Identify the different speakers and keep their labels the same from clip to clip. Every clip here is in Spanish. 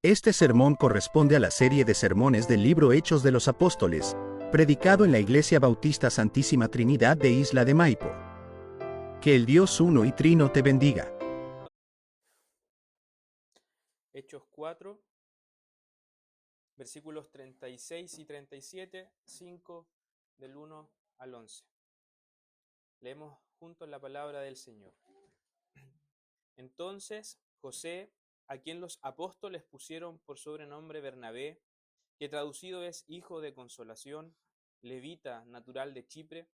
Speaker 1: Este sermón corresponde a la serie de sermones del libro Hechos de los Apóstoles, predicado en la Iglesia Bautista Santísima Trinidad de Isla de Maipo. Que el Dios uno y trino te bendiga.
Speaker 2: Hechos 4, versículos 36 y 37, 5 del 1 al 11. Leemos juntos la palabra del Señor. Entonces José, a quien los apóstoles pusieron por sobrenombre Bernabé, que traducido es hijo de consolación, levita natural de Chipre,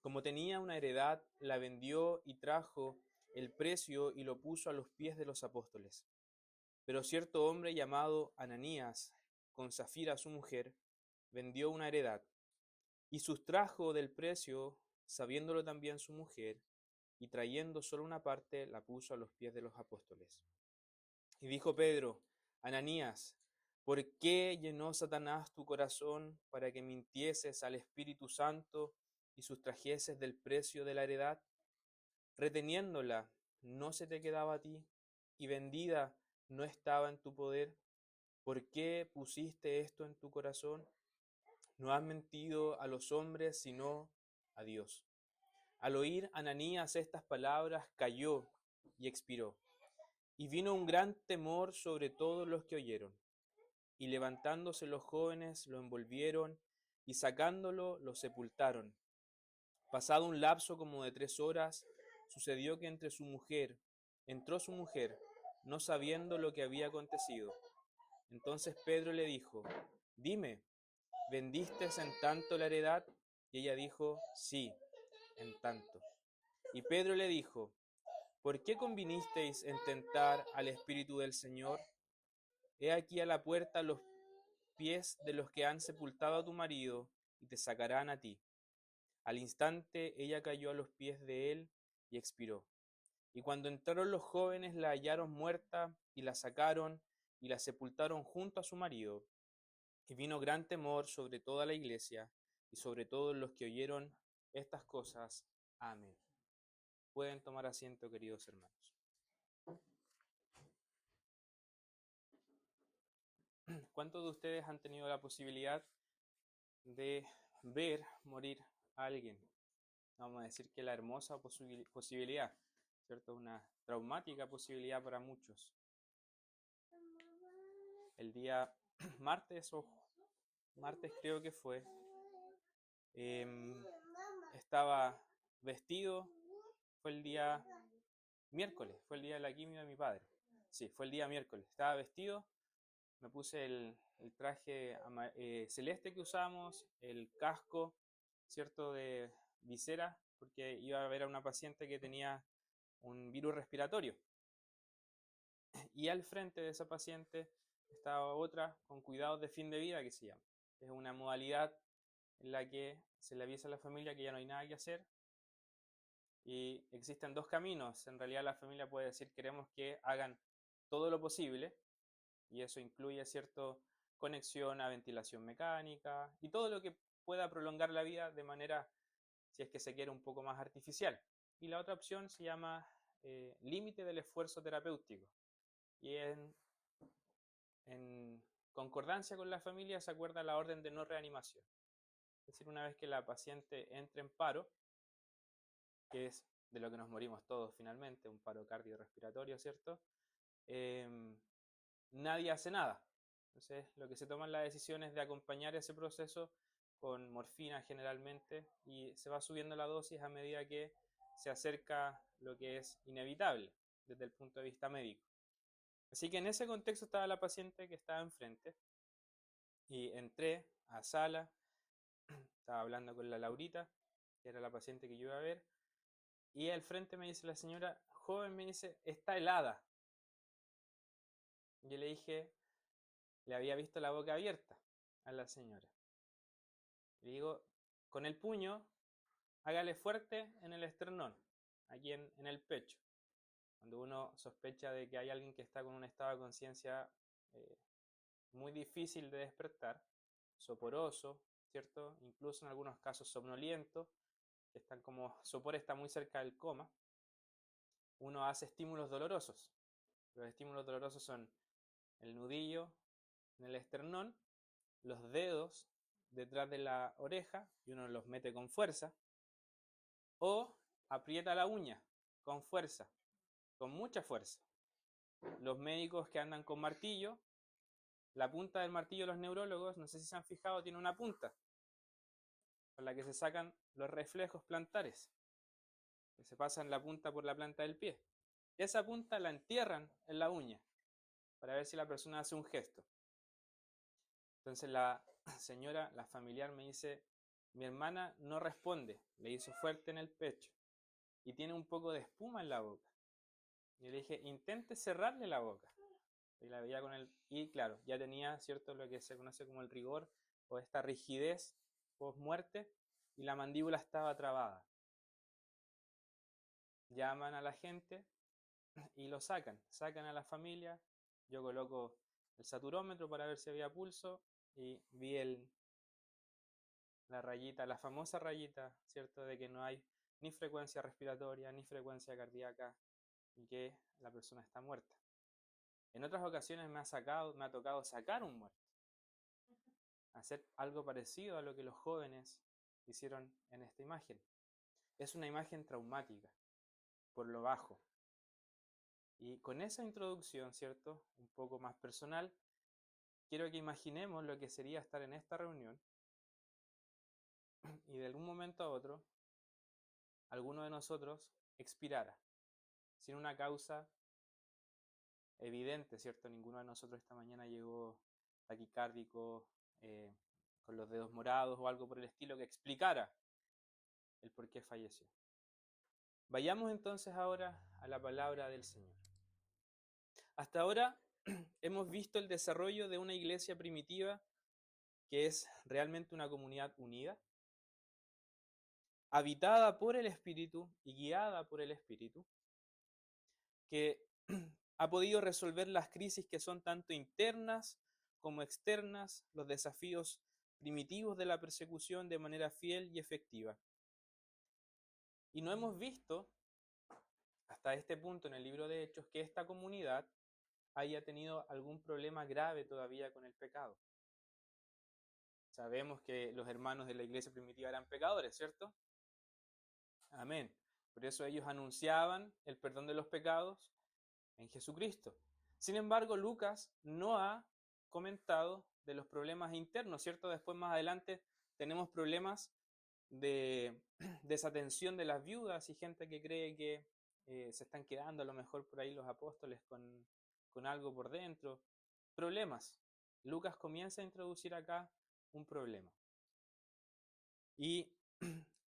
Speaker 2: como tenía una heredad, la vendió y trajo el precio y lo puso a los pies de los apóstoles. Pero cierto hombre llamado Ananías, con Safira su mujer, vendió una heredad, y sustrajo del precio, sabiéndolo también su mujer, y trayendo solo una parte, la puso a los pies de los apóstoles. Y dijo Pedro: Ananías, ¿por qué llenó Satanás tu corazón para que mintieses al Espíritu Santo y sustrajeses del precio de la heredad? Reteniéndola, ¿no se te quedaba a ti? Y vendida, ¿no estaba en tu poder? ¿Por qué pusiste esto en tu corazón? No has mentido a los hombres, sino a Dios. Al oír Ananías estas palabras, cayó y expiró. Y vino un gran temor sobre todos los que oyeron. Y levantándose los jóvenes, lo envolvieron, y sacándolo, lo sepultaron. Pasado un lapso como de 3 horas, sucedió que entró su mujer, no sabiendo lo que había acontecido. Entonces Pedro le dijo: Dime, ¿vendiste en tanto la heredad? Y ella dijo: Sí, en tanto. Y Pedro le dijo: ¿Por qué convinisteis en tentar al Espíritu del Señor? He aquí a la puerta los pies de los que han sepultado a tu marido, y te sacarán a ti. Al instante ella cayó a los pies de él y expiró. Y cuando entraron los jóvenes la hallaron muerta, y la sacaron y la sepultaron junto a su marido. Y vino gran temor sobre toda la iglesia y sobre todos los que oyeron estas cosas. Amén. Pueden tomar asiento, queridos hermanos. ¿Cuántos de ustedes han tenido la posibilidad de ver morir a alguien? Vamos a decir que la hermosa posibilidad, ¿cierto? Una traumática posibilidad para muchos. El día martes creo que fue, estaba vestido, fue el día miércoles, fue el día de la quimio de mi padre. Sí, fue el día miércoles. Estaba vestido, me puse el traje celeste que usamos, el casco, ¿cierto? De visera, porque iba a ver a una paciente que tenía un virus respiratorio. Y al frente de esa paciente estaba otra con cuidados de fin de vida, que se llama. Es una modalidad en la que se le avisa a la familia que ya no hay nada que hacer. Y existen dos caminos. En realidad la familia puede decir: queremos que hagan todo lo posible, y eso incluye cierta conexión a ventilación mecánica y todo lo que pueda prolongar la vida de manera, si es que se quiere, un poco más artificial. Y la otra opción se llama límite del esfuerzo terapéutico. Y en concordancia con la familia se acuerda la orden de no reanimación. Es decir, una vez que la paciente entre en paro, que es de lo que nos morimos todos finalmente, un paro cardiorrespiratorio, ¿cierto? Nadie hace nada. Entonces, lo que se toman las decisiones de acompañar ese proceso con morfina generalmente, y se va subiendo la dosis a medida que se acerca lo que es inevitable desde el punto de vista médico. Así que en ese contexto estaba la paciente que estaba enfrente, y entré a sala, estaba hablando con la Laurita, que era la paciente que yo iba a ver, y al frente me dice la señora joven, me dice: está helada. Yo le dije, le había visto la boca abierta a la señora. Le digo, con el puño, hágale fuerte en el esternón, aquí en el pecho. Cuando uno sospecha de que hay alguien que está con un estado de conciencia muy difícil de despertar, soporoso, ¿cierto? Incluso en algunos casos somnoliento, que están como, sopor está muy cerca del coma, uno hace estímulos dolorosos. Los estímulos dolorosos son el nudillo en el esternón, los dedos detrás de la oreja y uno los mete con fuerza, o aprieta la uña con fuerza, con mucha fuerza. Los médicos que andan con martillo, la punta del martillo de los neurólogos, no sé si se han fijado, tiene una punta con la que se sacan los reflejos plantares, que se pasan la punta por la planta del pie. Esa punta la entierran en la uña para ver si la persona hace un gesto. Entonces la señora, la familiar, me dice, mi hermana no responde, le hizo fuerte en el pecho y tiene un poco de espuma en la boca. Y le dije, intente cerrarle la boca. Y la veía con el... Y claro, ya tenía, ¿cierto?, lo que se conoce como el rigor o esta rigidez post-muerte y la mandíbula estaba trabada. Llaman a la gente y lo sacan a la familia. Yo coloco el saturómetro para ver si había pulso y vi la rayita, la famosa rayita, ¿cierto?, de que no hay ni frecuencia respiratoria ni frecuencia cardíaca y que la persona está muerta. En otras ocasiones me ha tocado sacar un muerto, hacer algo parecido a lo que los jóvenes hicieron en esta imagen. Es una imagen traumática, por lo bajo. Y con esa introducción, ¿cierto?, un poco más personal, quiero que imaginemos lo que sería estar en esta reunión y de algún momento a otro, alguno de nosotros expirara, sin una causa evidente, ¿cierto? Ninguno de nosotros esta mañana llegó taquicárdico, con los dedos morados o algo por el estilo que explicara el por qué falleció. Vayamos entonces ahora a la palabra del Señor. Hasta ahora hemos visto el desarrollo de una iglesia primitiva que es realmente una comunidad unida, habitada por el Espíritu y guiada por el Espíritu, que ha podido resolver las crisis que son tanto internas como externas, los desafíos primitivos de la persecución de manera fiel y efectiva. Y no hemos visto hasta este punto en el libro de Hechos que esta comunidad haya tenido algún problema grave todavía con el pecado. Sabemos que los hermanos de la iglesia primitiva eran pecadores, ¿cierto? Amén. Por eso ellos anunciaban el perdón de los pecados en Jesucristo. Sin embargo, Lucas no ha comentado de los problemas internos, ¿cierto? Después, más adelante, tenemos problemas de desatención de las viudas y gente que cree que se están quedando a lo mejor por ahí los apóstoles con algo por dentro. Problemas. Lucas comienza a introducir acá un problema. Y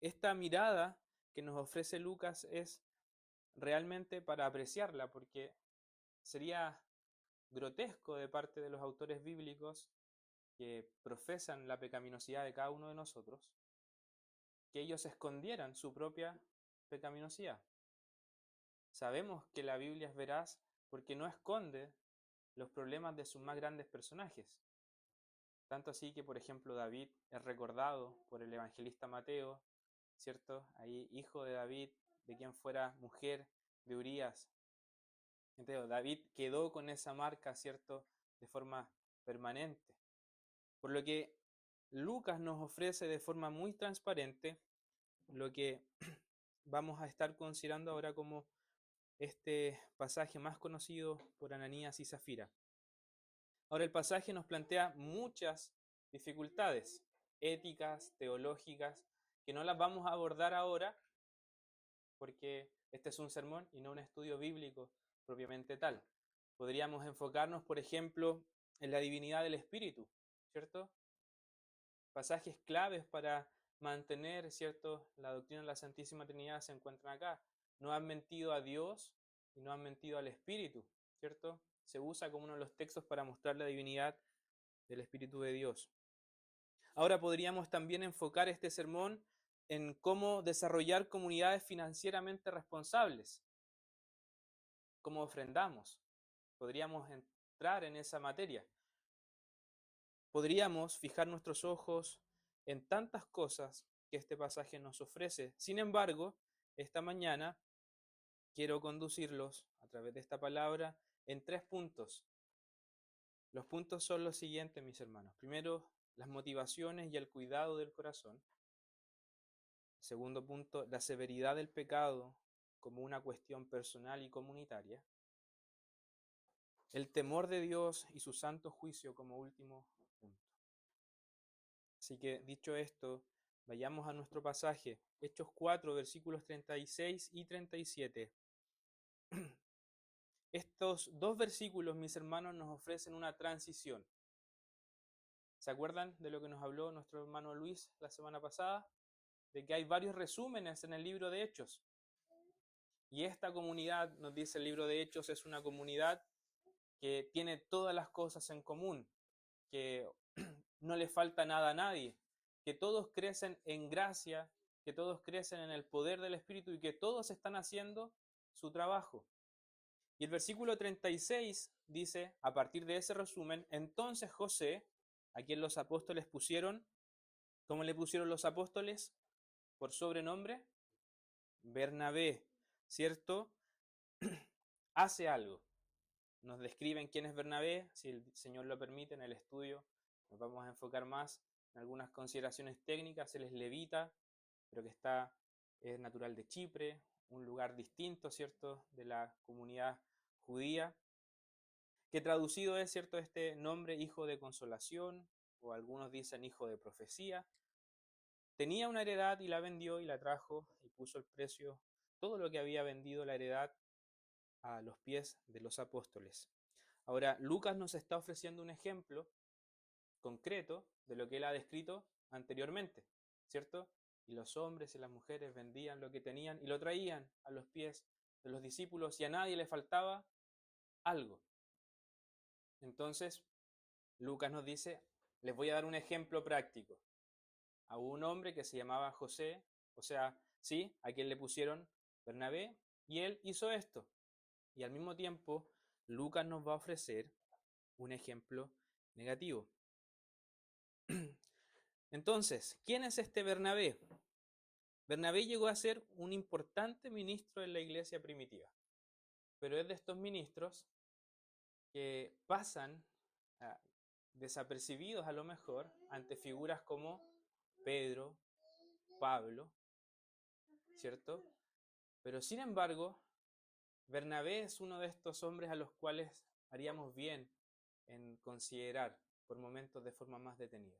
Speaker 2: esta mirada que nos ofrece Lucas es realmente para apreciarla, porque sería grotesco de parte de los autores bíblicos que profesan la pecaminosidad de cada uno de nosotros, que ellos escondieran su propia pecaminosidad. Sabemos que la Biblia es veraz porque no esconde los problemas de sus más grandes personajes. Tanto así que, por ejemplo, David es recordado por el evangelista Mateo, ¿cierto? Ahí, hijo de David, de quien fuera mujer de Urías. Entonces, David quedó con esa marca, ¿cierto?, de forma permanente. Por lo que Lucas nos ofrece de forma muy transparente lo que vamos a estar considerando ahora como este pasaje más conocido por Ananías y Zafira. Ahora, el pasaje nos plantea muchas dificultades éticas, teológicas, que no las vamos a abordar ahora porque este es un sermón y no un estudio bíblico propiamente tal. Podríamos enfocarnos, por ejemplo, en la divinidad del Espíritu, ¿cierto? Pasajes claves para mantener, ¿cierto?, la doctrina de la Santísima Trinidad se encuentran acá. No han mentido a Dios y no han mentido al Espíritu, ¿cierto? Se usa como uno de los textos para mostrar la divinidad del Espíritu de Dios. Ahora podríamos también enfocar este sermón en cómo desarrollar comunidades financieramente responsables, cómo ofrendamos. Podríamos entrar en esa materia. Podríamos fijar nuestros ojos en tantas cosas que este pasaje nos ofrece. Sin embargo, esta mañana quiero conducirlos a través de esta palabra en 3 puntos Los puntos son los siguientes, mis hermanos. Primero, las motivaciones y el cuidado del corazón. Segundo punto, la severidad del pecado como una cuestión personal y comunitaria. El temor de Dios y su santo juicio como último punto. Así que, dicho esto, vayamos a nuestro pasaje, Hechos 4, versículos 36 y 37. Estos dos versículos, mis hermanos, nos ofrecen una transición. ¿Se acuerdan de lo que nos habló nuestro hermano Luis la semana pasada? De que hay varios resúmenes en el libro de Hechos. Y esta comunidad, nos dice el libro de Hechos, es una comunidad que tiene todas las cosas en común, que no le falta nada a nadie, que todos crecen en gracia, que todos crecen en el poder del Espíritu y que todos están haciendo su trabajo. Y el versículo 36 dice, a partir de ese resumen, entonces José, a quien los apóstoles pusieron, ¿cómo le pusieron los apóstoles? Por sobrenombre, Bernabé, ¿cierto? Hace algo. Nos describen quién es Bernabé, si el Señor lo permite, en el estudio nos vamos a enfocar más en algunas consideraciones técnicas. Él es levita, pero que es natural de Chipre, un lugar distinto, ¿cierto?, de la comunidad judía, que traducido es, ¿cierto?, este nombre, hijo de consolación, o algunos dicen hijo de profecía. Tenía una heredad y la vendió y la trajo y puso el precio, todo lo que había vendido la heredad, a los pies de los apóstoles. Ahora, Lucas nos está ofreciendo un ejemplo concreto de lo que él ha descrito anteriormente, ¿cierto? Y los hombres y las mujeres vendían lo que tenían y lo traían a los pies de los discípulos y a nadie le faltaba algo. Entonces, Lucas nos dice, les voy a dar un ejemplo práctico. A un hombre que se llamaba José, o sea, sí, a quien le pusieron Bernabé, y él hizo esto. Y al mismo tiempo, Lucas nos va a ofrecer un ejemplo negativo. Entonces, ¿quién es este Bernabé? Bernabé llegó a ser un importante ministro en la iglesia primitiva, pero es de estos ministros que pasan desapercibidos a lo mejor ante figuras como Pedro, Pablo, ¿cierto? Pero sin embargo, Bernabé es uno de estos hombres a los cuales haríamos bien en considerar por momentos de forma más detenida.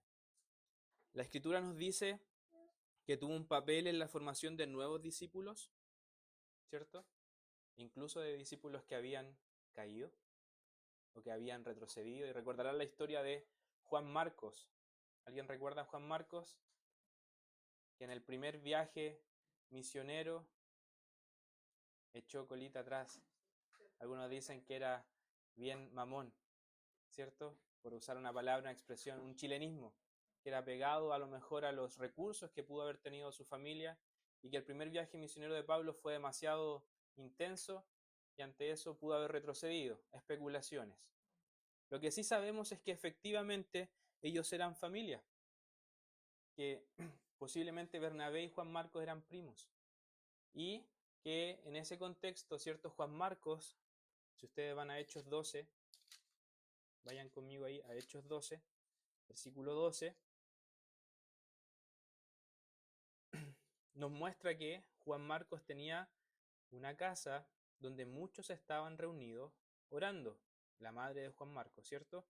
Speaker 2: La Escritura nos dice que tuvo un papel en la formación de nuevos discípulos, ¿cierto? Incluso de discípulos que habían caído o que habían retrocedido. Y recordarán la historia de Juan Marcos. ¿Alguien recuerda a Juan Marcos? Que en el primer viaje misionero echó colita atrás. Algunos dicen que era bien mamón, ¿cierto? Por usar una palabra, una expresión, un chilenismo, que era pegado a lo mejor a los recursos que pudo haber tenido su familia y que el primer viaje misionero de Pablo fue demasiado intenso y ante eso pudo haber retrocedido. Especulaciones. Lo que sí sabemos es que efectivamente ellos eran familia, que posiblemente Bernabé y Juan Marcos eran primos y que en ese contexto, ¿cierto? Juan Marcos, si ustedes van a Hechos 12, vayan conmigo ahí a Hechos 12, versículo 12, nos muestra que Juan Marcos tenía una casa donde muchos estaban reunidos orando, la madre de Juan Marcos, ¿cierto?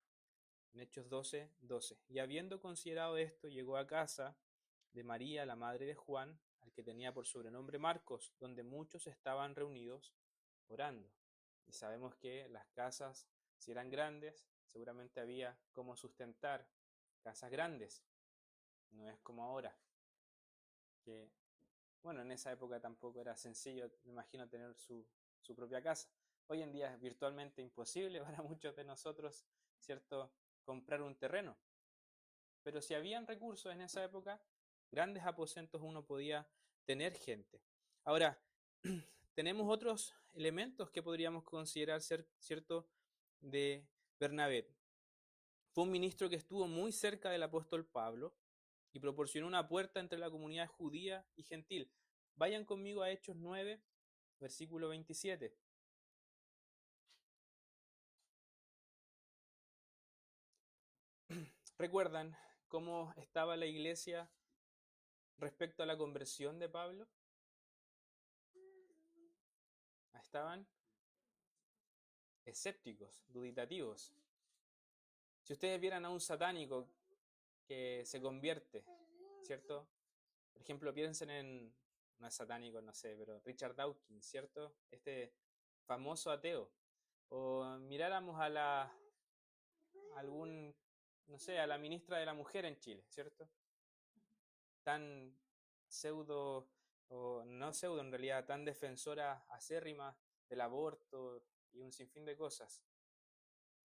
Speaker 2: En Hechos 12, 12. Y habiendo considerado esto, llegó a casa de María, la madre de Juan, al que tenía por sobrenombre Marcos, donde muchos estaban reunidos orando. Y sabemos que las casas, si eran grandes, seguramente había cómo sustentar casas grandes. No es como ahora, que, bueno, en esa época tampoco era sencillo, me imagino, tener su propia casa. Hoy en día es virtualmente imposible para muchos de nosotros, ¿cierto?, comprar un terreno. Pero si habían recursos en esa época, grandes aposentos uno podía tener gente. Ahora, tenemos otros elementos que podríamos considerar ser, ¿cierto?, de Bernabé. Fue un ministro que estuvo muy cerca del apóstol Pablo y proporcionó una puerta entre la comunidad judía y gentil. Vayan conmigo a Hechos 9, versículo 27. ¿Recuerdan cómo estaba la iglesia respecto a la conversión de Pablo? Estaban escépticos, duditativos. Si ustedes vieran a un satánico que se convierte, ¿cierto? Por ejemplo, piensen en, no es satánico, no sé, pero Richard Dawkins, ¿cierto? Este famoso ateo. O miráramos a algún, no sé, a la ministra de la Mujer en Chile, ¿cierto? Tan pseudo, o no pseudo en realidad, tan defensora acérrima del aborto y un sinfín de cosas,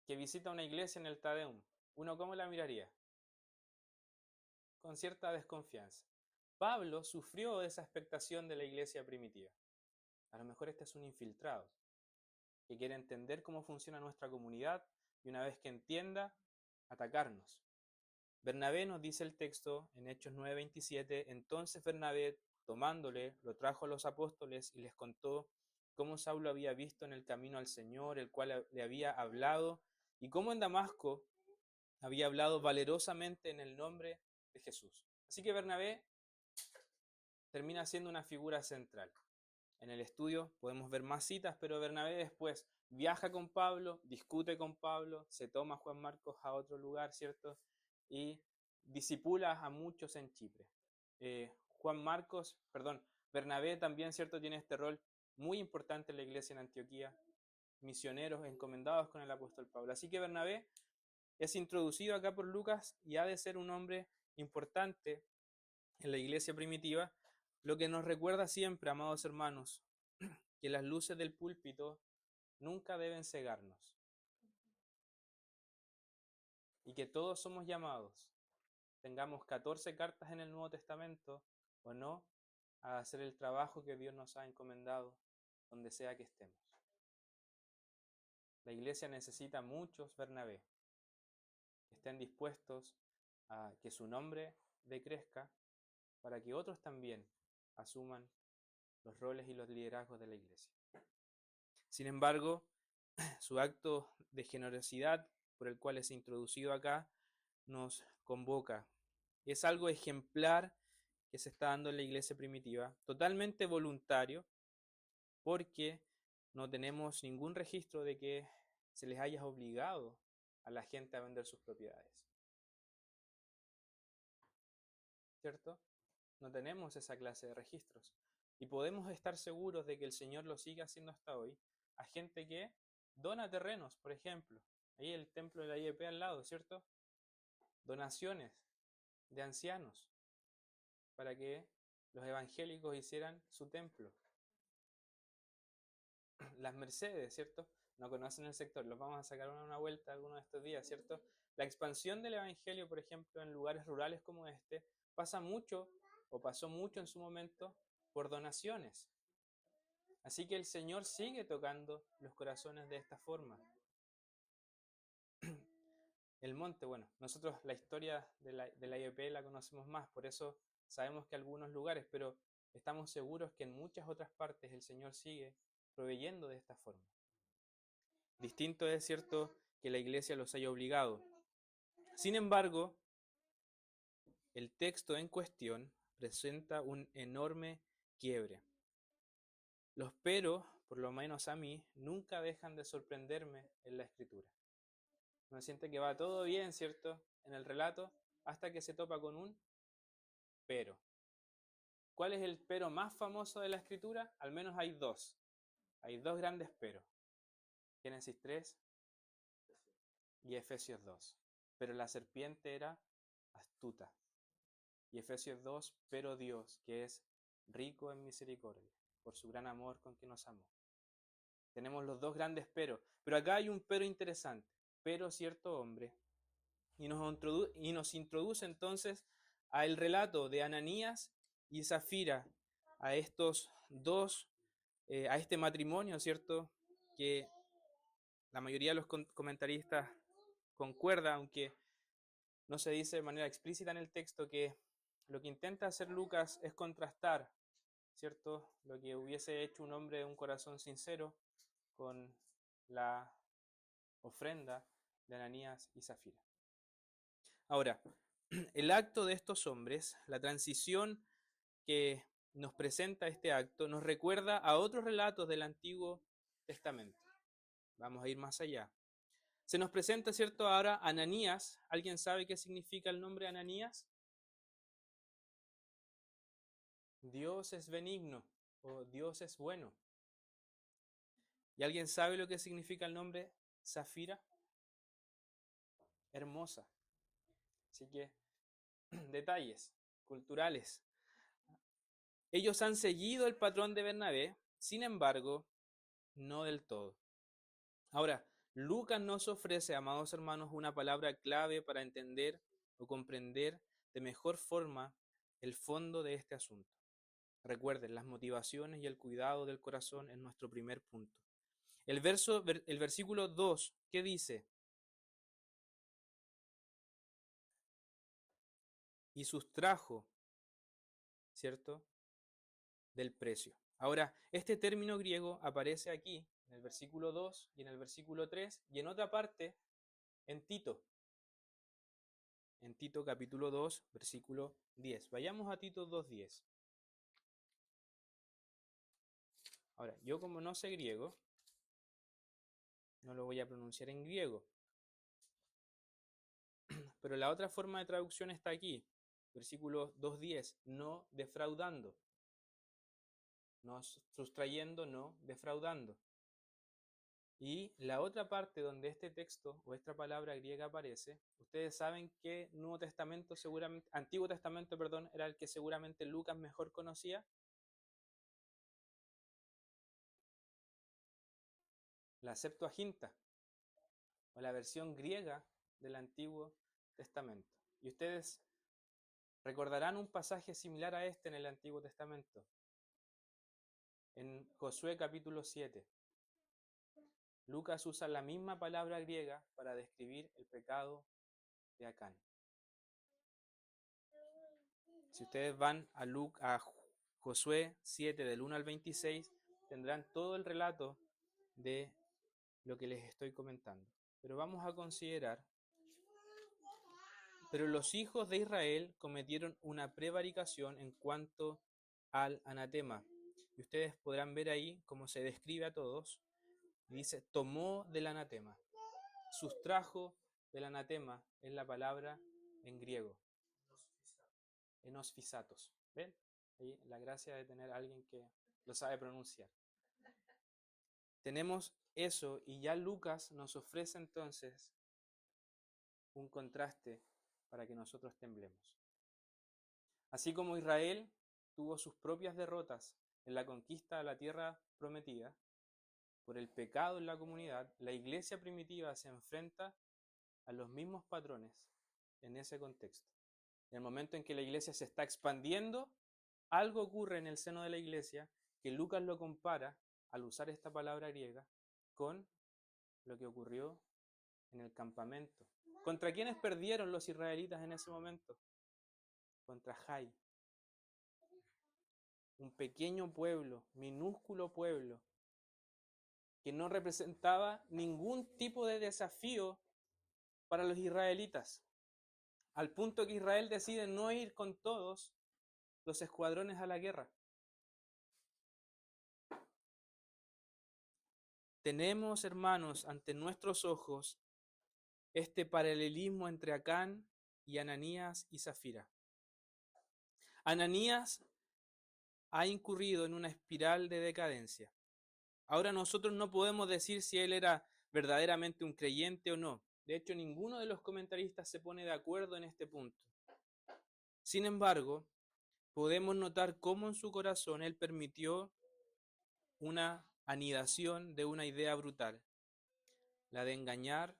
Speaker 2: que visita una iglesia en el Tadeum. ¿Uno cómo la miraría? Con cierta desconfianza. Pablo sufrió esa expectación de la iglesia primitiva. A lo mejor este es un infiltrado que quiere entender cómo funciona nuestra comunidad y una vez que entienda, atacarnos. Bernabé nos dice el texto en Hechos 9:27, entonces Bernabé, tomándole, lo trajo a los apóstoles y les contó cómo Saulo había visto en el camino al Señor, el cual le había hablado, y cómo en Damasco había hablado valerosamente en el nombre de Jesús. Así que Bernabé termina siendo una figura central. En el estudio podemos ver más citas, pero Bernabé después viaja con Pablo, discute con Pablo, se toma a Juan Marcos a otro lugar, ¿cierto? Y disipula a muchos en Chipre. Bernabé también, ¿cierto? Tiene este rol muy importante en la iglesia en Antioquía, misioneros encomendados con el apóstol Pablo. Así que Bernabé es introducido acá por Lucas y ha de ser un hombre importante en la iglesia primitiva, lo que nos recuerda siempre, amados hermanos, que las luces del púlpito nunca deben cegarnos y que todos somos llamados, tengamos 14 cartas en el Nuevo Testamento o no, a hacer el trabajo que Dios nos ha encomendado donde sea que estemos. La iglesia necesita muchos Bernabé que estén dispuestos a que su nombre decrezca para que otros también asuman los roles y los liderazgos de la iglesia. Sin embargo, su acto de generosidad por el cual es introducido acá nos convoca. Es algo ejemplar que se está dando en la iglesia primitiva, totalmente voluntario, porque no tenemos ningún registro de que se les haya obligado a la gente a vender sus propiedades. ¿Cierto? No tenemos esa clase de registros. Y podemos estar seguros de que el Señor lo sigue haciendo hasta hoy a gente que dona terrenos, por ejemplo. Ahí el templo de la IEP al lado, ¿cierto? Donaciones de ancianos para que los evangélicos hicieran su templo. Las Mercedes, ¿cierto? No conocen el sector, los vamos a sacar una vuelta algunos de estos días, ¿cierto? La expansión del evangelio, por ejemplo, en lugares rurales como este, pasa mucho, o pasó mucho en su momento, por donaciones. Así que el Señor sigue tocando los corazones de esta forma. El monte, bueno, nosotros la historia de la IEP la conocemos más, por eso sabemos que algunos lugares, pero estamos seguros que en muchas otras partes el Señor sigue proveyendo de esta forma. Distinto es cierto que la iglesia los haya obligado. Sin embargo, el texto en cuestión presenta un enorme quiebre. Los pero, por lo menos a mí, nunca dejan de sorprenderme en la escritura. Uno siente que va todo bien, ¿cierto? En el relato, hasta que se topa con un pero. ¿Cuál es el pero más famoso de la escritura? Al menos hay dos. Hay dos grandes pero. Génesis 3 y Efesios 2. Pero la serpiente era astuta. Y Efesios 2, pero Dios, que es rico en misericordia, por su gran amor con que nos amó. Tenemos los dos grandes pero acá hay un pero interesante. Pero cierto hombre. Y nos introduce entonces al relato de Ananías y Zafira, a estos dos, a este matrimonio, ¿cierto? Que la mayoría de los comentaristas concuerda, aunque no se dice de manera explícita en el texto, que lo que intenta hacer Lucas es contrastar, ¿cierto? Lo que hubiese hecho un hombre de un corazón sincero con la ofrenda de Ananías y Zafira. Ahora, el acto de estos hombres, la transición que nos presenta este acto, nos recuerda a otros relatos del Antiguo Testamento. Vamos a ir más allá. Se nos presenta, ¿cierto?, ahora Ananías. ¿Alguien sabe qué significa el nombre Ananías? Dios es benigno o Dios es bueno. ¿Y alguien sabe lo que significa el nombre Zafira? Hermosa. Así que, detalles culturales. Ellos han seguido el patrón de Bernabé, sin embargo, no del todo. Ahora, Lucas nos ofrece, amados hermanos, una palabra clave para entender o comprender de mejor forma el fondo de este asunto. Recuerden, las motivaciones y el cuidado del corazón es nuestro primer punto. El versículo 2, ¿qué dice? Y sustrajo, ¿cierto?, del precio. Ahora, este término griego aparece aquí, en el versículo 2 y en el versículo 3, y en otra parte, en Tito. En Tito capítulo 2, versículo 10. Vayamos a Tito 2:10. Ahora, yo como no sé griego, no lo voy a pronunciar en griego, pero la otra forma de traducción está aquí. Versículo 2:10, no defraudando. No sustrayendo, no defraudando. Y la otra parte donde este texto o esta palabra griega aparece, ustedes saben que Nuevo Testamento seguramente, Antiguo Testamento, perdón, era el que seguramente Lucas mejor conocía. La Septuaginta, o la versión griega del Antiguo Testamento. Y ustedes recordarán un pasaje similar a este en el Antiguo Testamento, en Josué capítulo 7. Lucas usa la misma palabra griega para describir el pecado de Acán. Si ustedes van a Josué 7 del 1 al 26, tendrán todo el relato de lo que les estoy comentando. Pero vamos a considerar, pero los hijos de Israel cometieron una prevaricación en cuanto al anatema. Y ustedes podrán ver ahí cómo se describe a todos. Y dice, tomó del anatema, sustrajo del anatema, es la palabra en griego, enosfisatos. ¿Ven? Ahí la gracia de tener a alguien que lo sabe pronunciar. Tenemos eso y ya Lucas nos ofrece entonces un contraste para que nosotros temblemos. Así como Israel tuvo sus propias derrotas en la conquista de la tierra prometida, por el pecado en la comunidad, la iglesia primitiva se enfrenta a los mismos patrones en ese contexto. En el momento en que la iglesia se está expandiendo, algo ocurre en el seno de la iglesia que Lucas lo compara, al usar esta palabra griega, con lo que ocurrió en el campamento. ¿Contra quiénes perdieron los israelitas en ese momento? Contra Jai, un pequeño pueblo, minúsculo pueblo, que no representaba ningún tipo de desafío para los israelitas, al punto que Israel decide no ir con todos los escuadrones a la guerra. Tenemos, hermanos, ante nuestros ojos este paralelismo entre Acán y Ananías y Zafira. Ananías ha incurrido en una espiral de decadencia. Ahora nosotros no podemos decir si él era verdaderamente un creyente o no. De hecho, ninguno de los comentaristas se pone de acuerdo en este punto. Sin embargo, podemos notar cómo en su corazón él permitió una anidación de una idea brutal, la de engañar,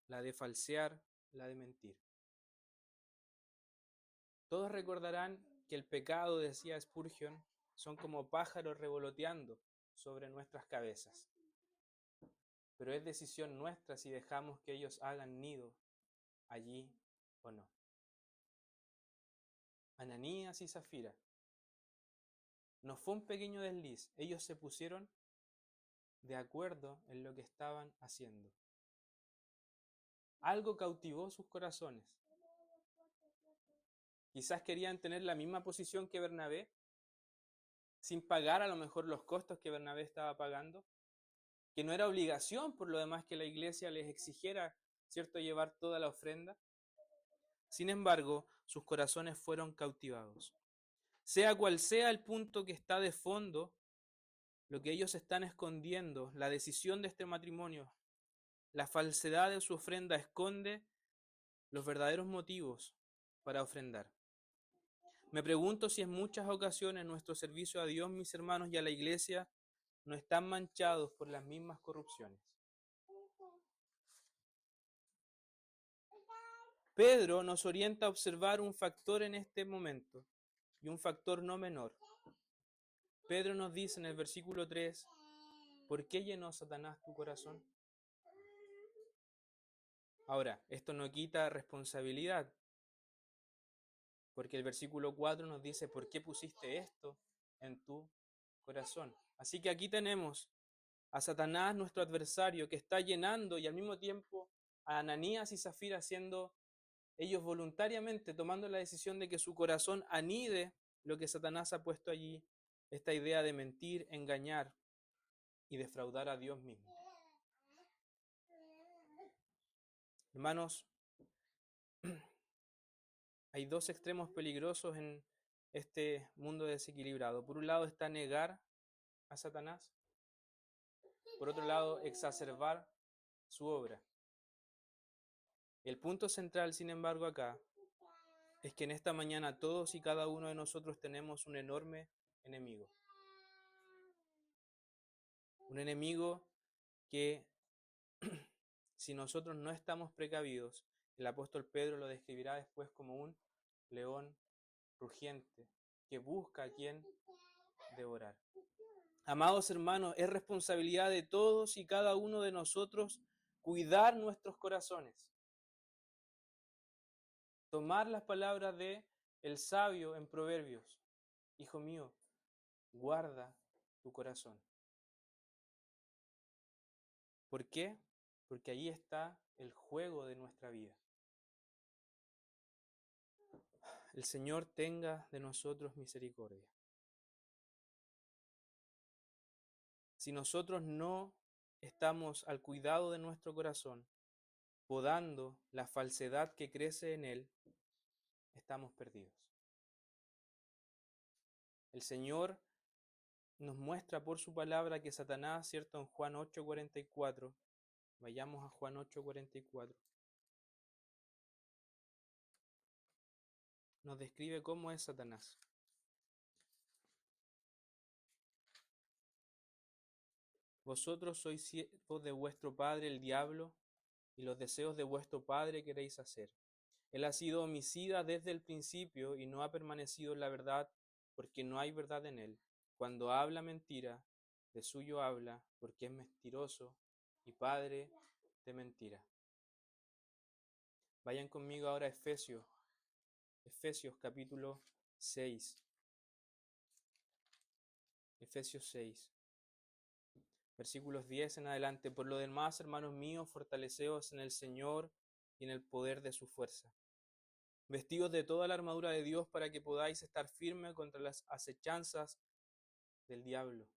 Speaker 2: la de falsear, la de mentir. Todos recordarán que el pecado, decía Spurgeon, son como pájaros revoloteando sobre nuestras cabezas. Pero es decisión nuestra si dejamos que ellos hagan nido allí o no. Ananías y Zafira. No fue un pequeño desliz, ellos se pusieron de acuerdo en lo que estaban haciendo. Algo cautivó sus corazones. Quizás querían tener la misma posición que Bernabé, sin pagar a lo mejor los costos que Bernabé estaba pagando, que no era obligación por lo demás que la iglesia les exigiera, ¿cierto?, llevar toda la ofrenda. Sin embargo, sus corazones fueron cautivados. Sea cual sea el punto que está de fondo, lo que ellos están escondiendo, la decisión de este matrimonio, la falsedad de su ofrenda esconde los verdaderos motivos para ofrendar. Me pregunto si en muchas ocasiones nuestro servicio a Dios, mis hermanos, y a la iglesia no están manchados por las mismas corrupciones. Pedro nos orienta a observar un factor en este momento, y un factor no menor. Pedro nos dice en el versículo 3, ¿por qué llenó Satanás tu corazón? Ahora, esto no quita responsabilidad, porque el versículo 4 nos dice, ¿por qué pusiste esto en tu corazón? Así que aquí tenemos a Satanás, nuestro adversario, que está llenando, y al mismo tiempo a Ananías y Zafira, siendo ellos voluntariamente tomando la decisión de que su corazón anide lo que Satanás ha puesto allí, esta idea de mentir, engañar y defraudar a Dios mismo. Hermanos, hay dos extremos peligrosos en este mundo desequilibrado. Por un lado está negar a Satanás, por otro lado exacerbar su obra. El punto central, sin embargo, acá es que en esta mañana todos y cada uno de nosotros tenemos un enorme enemigo. Un enemigo que, si nosotros no estamos precavidos, el apóstol Pedro lo describirá después como un león rugiente que busca a quien devorar. Amados hermanos, es responsabilidad de todos y cada uno de nosotros cuidar nuestros corazones. Tomar las palabras de el sabio en Proverbios. Hijo mío, guarda tu corazón. ¿Por qué? Porque ahí está el juego de nuestra vida. El Señor tenga de nosotros misericordia. Si nosotros no estamos al cuidado de nuestro corazón, podando la falsedad que crece en él, estamos perdidos. El Señor nos muestra por su palabra que Satanás, ¿cierto? En Juan 8:44, vayamos a Juan 8:44, nos describe cómo es Satanás. Vosotros sois siervos de vuestro padre el diablo, y los deseos de vuestro padre queréis hacer. Él ha sido homicida desde el principio y no ha permanecido en la verdad, porque no hay verdad en él. Cuando habla mentira, de suyo habla, porque es mentiroso y padre de mentira. Vayan conmigo ahora a Efesios capítulo 6. Efesios 6. Versículos 10 en adelante. Por lo demás, hermanos míos, fortaleceos en el Señor y en el poder de su fuerza. Vestidos de toda la armadura de Dios para que podáis estar firmes contra las acechanzas del diablo.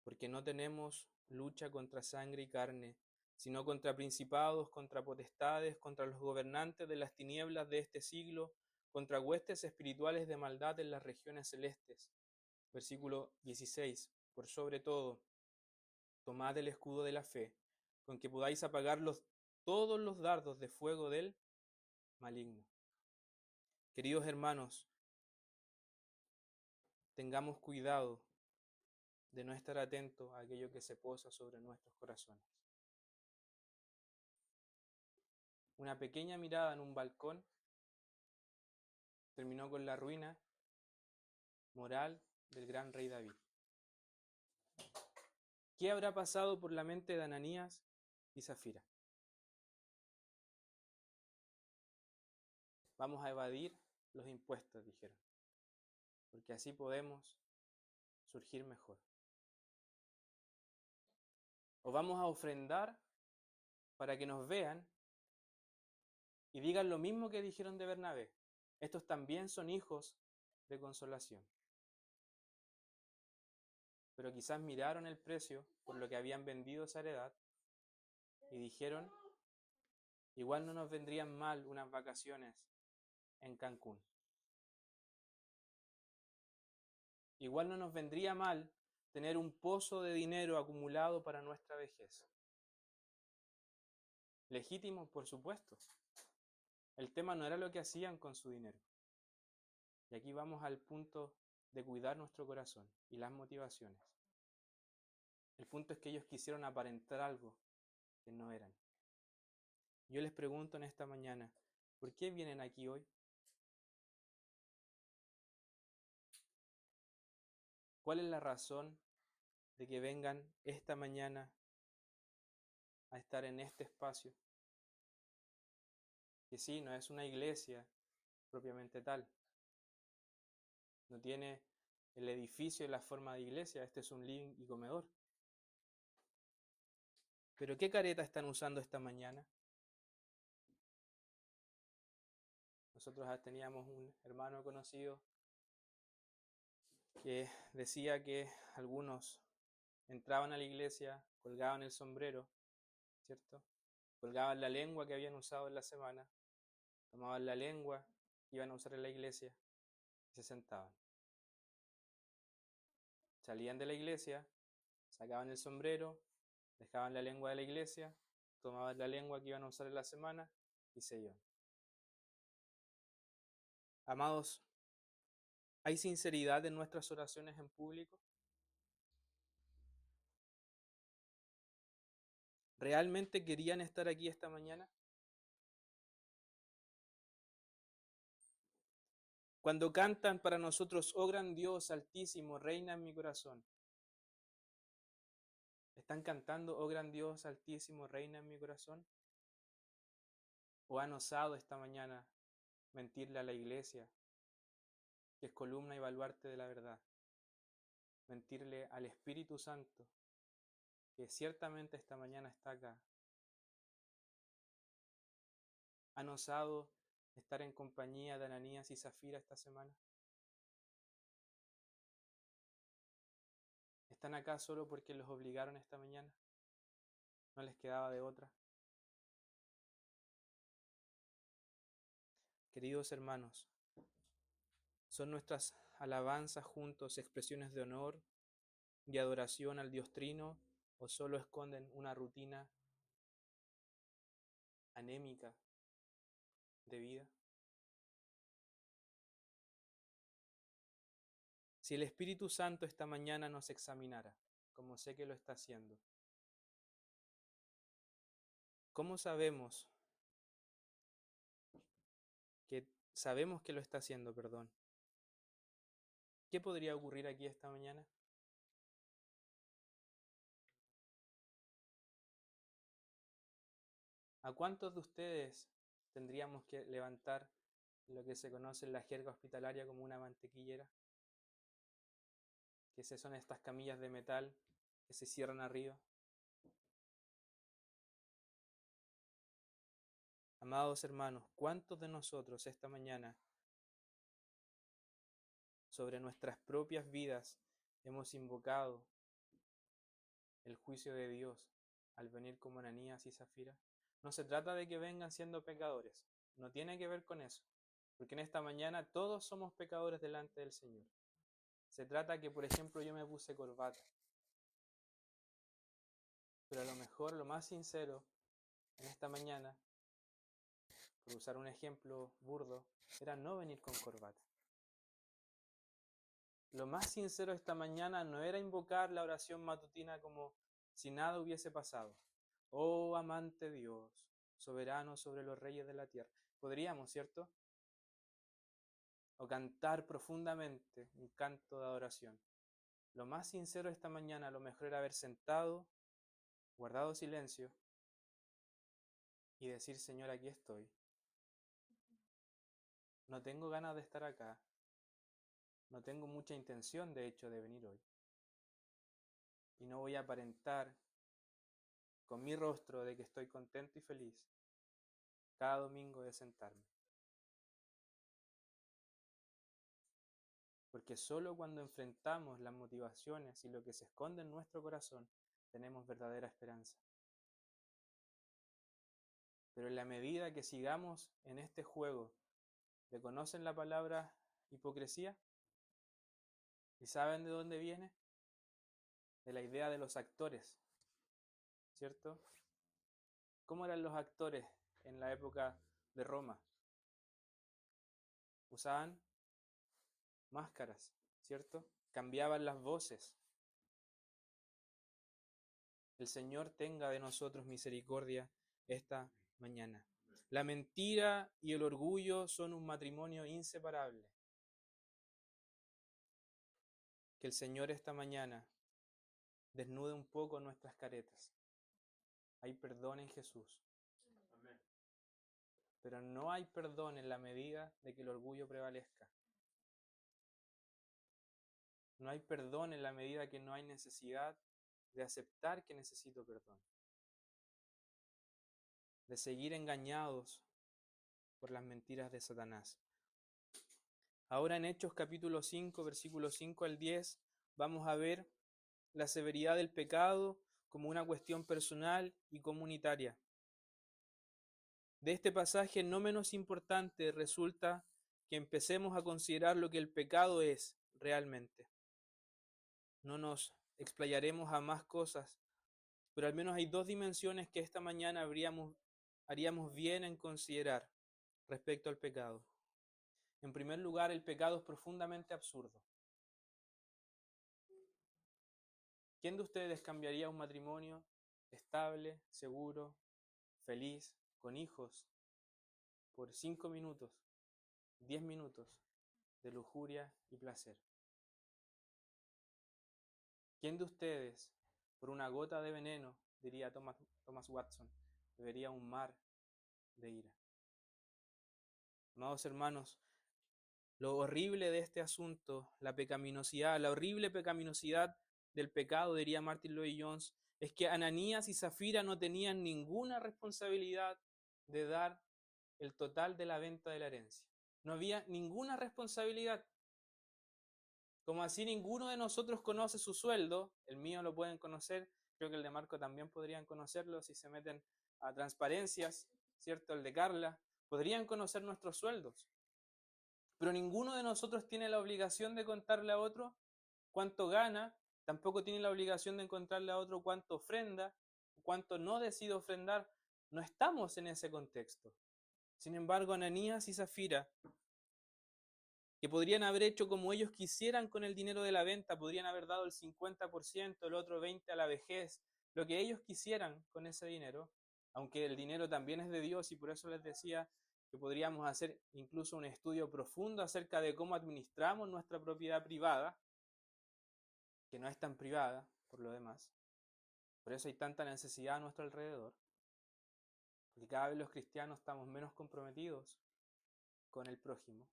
Speaker 2: Porque no tenemos lucha contra sangre y carne, sino contra principados, contra potestades, contra los gobernantes de las tinieblas de este siglo, contra huestes espirituales de maldad en las regiones celestes. Versículo 16. Por sobre todo, tomad el escudo de la fe, con que podáis apagar todos los dardos de fuego del maligno. Queridos hermanos, tengamos cuidado de no estar atentos a aquello que se posa sobre nuestros corazones. Una pequeña mirada en un balcón terminó con la ruina moral del gran rey David. ¿Qué habrá pasado por la mente de Ananías y Zafira? Vamos a evadir los impuestos, dijeron, porque así podemos surgir mejor. O vamos a ofrendar para que nos vean y digan lo mismo que dijeron de Bernabé. Estos también son hijos de consolación. Pero quizás miraron el precio por lo que habían vendido esa heredad y dijeron, igual no nos vendrían mal unas vacaciones en Cancún. Igual no nos vendría mal tener un pozo de dinero acumulado para nuestra vejez. Legítimo, por supuesto. El tema no era lo que hacían con su dinero. Y aquí vamos al punto de cuidar nuestro corazón y las motivaciones. El punto es que ellos quisieron aparentar algo que no eran. Yo les pregunto en esta mañana, ¿por qué vienen aquí hoy? ¿Cuál es la razón de que vengan esta mañana a estar en este espacio? Que sí, no es una iglesia propiamente tal. No tiene el edificio y la forma de iglesia, este es un living y comedor. Pero ¿qué careta están usando esta mañana? Nosotros teníamos un hermano conocido que decía que algunos entraban a la iglesia, colgaban el sombrero, ¿cierto? Colgaban la lengua que habían usado en la semana, tomaban la lengua que iban a usar en la iglesia y se sentaban. Salían de la iglesia, sacaban el sombrero, dejaban la lengua de la iglesia, tomaban la lengua que iban a usar en la semana y se iban. Amados, ¿hay sinceridad en nuestras oraciones en público? ¿Realmente querían estar aquí esta mañana? Cuando cantan para nosotros, oh gran Dios, altísimo, reina en mi corazón. ¿Están cantando, oh gran Dios, altísimo, reina en mi corazón? ¿O han osado esta mañana mentirle a la iglesia, que es columna y baluarte de la verdad? Mentirle al Espíritu Santo, que ciertamente esta mañana está acá. ¿Han osado estar en compañía de Ananías y Zafira esta semana? ¿Están acá solo porque los obligaron esta mañana? ¿No les quedaba de otra? Queridos hermanos, ¿son nuestras alabanzas juntos expresiones de honor y adoración al Dios Trino o solo esconden una rutina anémica de vida? Si el Espíritu Santo esta mañana nos examinara, como sé que lo está haciendo, ¿cómo sabemos que lo está haciendo, perdón? ¿Qué podría ocurrir aquí esta mañana? ¿A cuántos de ustedes tendríamos que levantar lo que se conoce en la jerga hospitalaria como una mantequillera? Que son estas camillas de metal que se cierran arriba. Amados hermanos, ¿cuántos de nosotros esta mañana sobre nuestras propias vidas hemos invocado el juicio de Dios al venir como Ananías y Zafira? No se trata de que vengan siendo pecadores, no tiene que ver con eso, porque en esta mañana todos somos pecadores delante del Señor. Se trata que, por ejemplo, yo me puse corbata, pero a lo mejor lo más sincero en esta mañana, por usar un ejemplo burdo, era no venir con corbata. Lo más sincero esta mañana no era invocar la oración matutina como si nada hubiese pasado. Oh amante Dios, soberano sobre los reyes de la tierra. Podríamos, ¿cierto? O cantar profundamente un canto de adoración. Lo más sincero esta mañana a lo mejor era haber sentado, guardado silencio y decir, Señor, aquí estoy. No tengo ganas de estar acá. No tengo mucha intención, de hecho, de venir hoy. Y no voy a aparentar con mi rostro de que estoy contento y feliz cada domingo de sentarme. porque solo cuando enfrentamos las motivaciones y lo que se esconde en nuestro corazón, tenemos verdadera esperanza. Pero en la medida que sigamos en este juego, ¿conocen la palabra hipocresía? ¿Y saben de dónde viene? De la idea de los actores, ¿cierto? ¿Cómo eran los actores en la época de Roma? Usaban máscaras, ¿cierto? Cambiaban las voces. El Señor tenga de nosotros misericordia esta mañana. La mentira y el orgullo son un matrimonio inseparable. Que el Señor esta mañana desnude un poco nuestras caretas. Hay perdón en Jesús. Amén. Pero no hay perdón en la medida de que el orgullo prevalezca. No hay perdón en la medida que no hay necesidad de aceptar que necesito perdón. De seguir engañados por las mentiras de Satanás. Ahora en Hechos capítulo 5, versículos 5 al 10, vamos a ver la severidad del pecado como una cuestión personal y comunitaria. De este pasaje no menos importante resulta que empecemos a considerar lo que el pecado es realmente. No nos explayaremos a más cosas, pero al menos hay dos dimensiones que esta mañana haríamos bien en considerar respecto al pecado. En primer lugar, el pecado es profundamente absurdo. ¿Quién de ustedes cambiaría un matrimonio estable, seguro, feliz, con hijos, por 5 minutos, 10 minutos de lujuria y placer? ¿Quién de ustedes, por una gota de veneno, diría Thomas Watson, bebería un mar de ira? Amados hermanos, lo horrible de este asunto, la pecaminosidad, la horrible pecaminosidad del pecado, diría Martin Lloyd-Jones, es que Ananías y Zafira no tenían ninguna responsabilidad de dar el total de la venta de la herencia. No había ninguna responsabilidad. Como así ninguno de nosotros conoce su sueldo, el mío lo pueden conocer, creo que el de Marco también podrían conocerlo si se meten a transparencias, ¿cierto? El de Carla, podrían conocer nuestros sueldos. Pero ninguno de nosotros tiene la obligación de contarle a otro cuánto gana, tampoco tiene la obligación de contarle a otro cuánto ofrenda, cuánto no decide ofrendar. No estamos en ese contexto. Sin embargo, Ananías y Zafira, que podrían haber hecho como ellos quisieran con el dinero de la venta, podrían haber dado el 50%, el otro 20% a la vejez, lo que ellos quisieran con ese dinero, aunque el dinero también es de Dios y por eso les decía que podríamos hacer incluso un estudio profundo acerca de cómo administramos nuestra propiedad privada, que no es tan privada por lo demás. Por eso hay tanta necesidad a nuestro alrededor, porque cada vez los cristianos estamos menos comprometidos con el prójimo.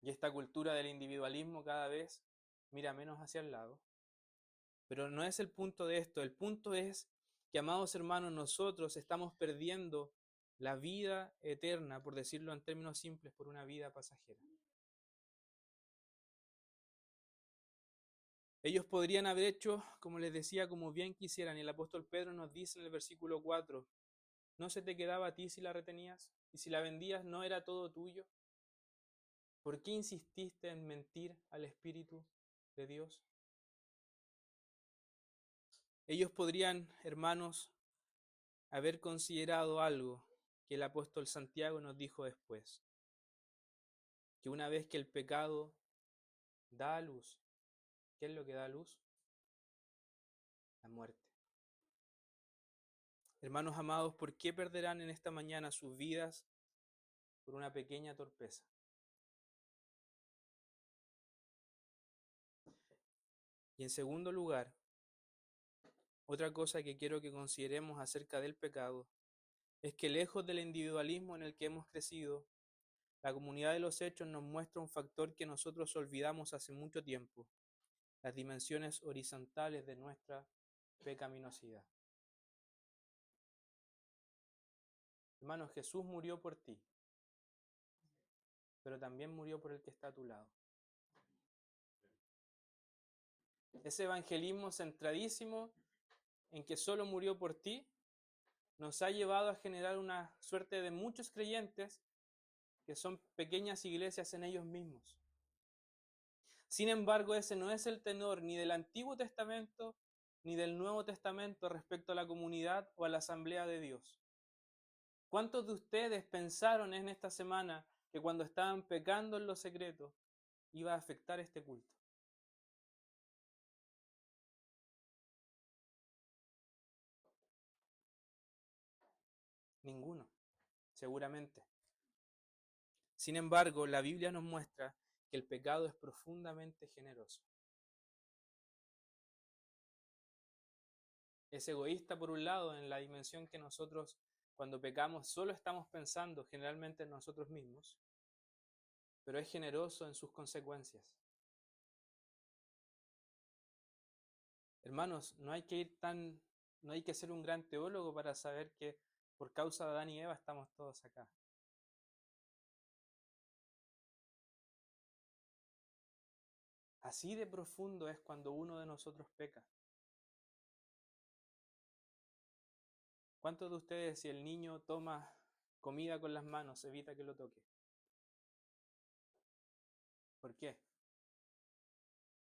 Speaker 2: Y esta cultura del individualismo cada vez mira menos hacia el lado. Pero no es el punto de esto. El punto es que, amados hermanos, nosotros estamos perdiendo la vida eterna, por decirlo en términos simples, por una vida pasajera. Ellos podrían haber hecho, como les decía, como bien quisieran. Y el apóstol Pedro nos dice en el versículo 4, ¿no se te quedaba a ti si la retenías? ¿Y si la vendías no era todo tuyo? ¿Por qué insististe en mentir al Espíritu de Dios? Ellos podrían, hermanos, haber considerado algo que el apóstol Santiago nos dijo después, que una vez que el pecado da a luz, ¿qué es lo que da a luz? La muerte. Hermanos amados, ¿por qué perderán en esta mañana sus vidas por una pequeña torpeza? Y en segundo lugar, otra cosa que quiero que consideremos acerca del pecado es que lejos del individualismo en el que hemos crecido, la comunidad de los hechos nos muestra un factor que nosotros olvidamos hace mucho tiempo, las dimensiones horizontales de nuestra pecaminosidad. Hermanos, Jesús murió por ti, pero también murió por el que está a tu lado. Ese evangelismo centradísimo en que solo murió por ti, nos ha llevado a generar una suerte de muchos creyentes que son pequeñas iglesias en ellos mismos. Sin embargo, ese no es el tenor ni del Antiguo Testamento ni del Nuevo Testamento respecto a la comunidad o a la asamblea de Dios. ¿Cuántos de ustedes pensaron en esta semana que cuando estaban pecando en lo secreto iba a afectar este culto? Ninguno, seguramente. Sin embargo, la Biblia nos muestra que el pecado es profundamente generoso. Es egoísta por un lado en la dimensión que nosotros cuando pecamos solo estamos pensando generalmente en nosotros mismos, pero es generoso en sus consecuencias. Hermanos, no hay que ser un gran teólogo para saber que por causa de Adán y Eva estamos todos acá. Así de profundo es cuando uno de nosotros peca. ¿Cuántos de ustedes, si el niño toma comida con las manos, evita que lo toque? ¿Por qué?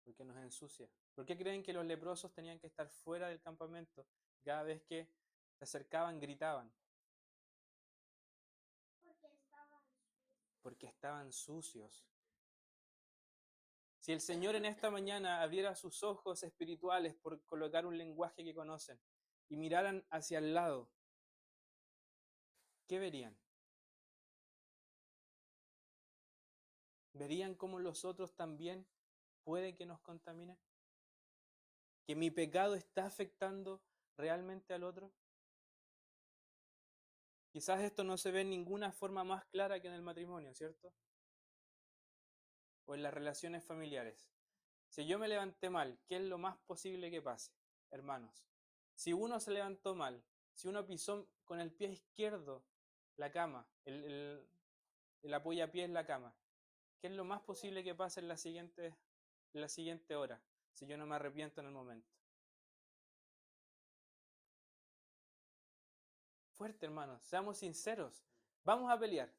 Speaker 2: Porque nos ensucia. ¿Por qué creen que los leprosos tenían que estar fuera del campamento? Cada vez que se acercaban, gritaban. Porque estaban sucios. Si el Señor en esta mañana abriera sus ojos espirituales, por colocar un lenguaje que conocen, y miraran hacia el lado, ¿qué verían? ¿Verían cómo los otros también puede que nos contaminen? ¿Que mi pecado está afectando realmente al otro? Quizás esto no se ve en ninguna forma más clara que en el matrimonio, ¿cierto? O en las relaciones familiares. Si yo me levanté mal, ¿qué es lo más posible que pase? Hermanos, si uno se levantó mal, si uno pisó con el pie izquierdo la cama, el apoyapié en la cama, ¿qué es lo más posible que pase en la siguiente hora, si yo no me arrepiento en el momento? Fuerte, hermanos, seamos sinceros, vamos a pelear.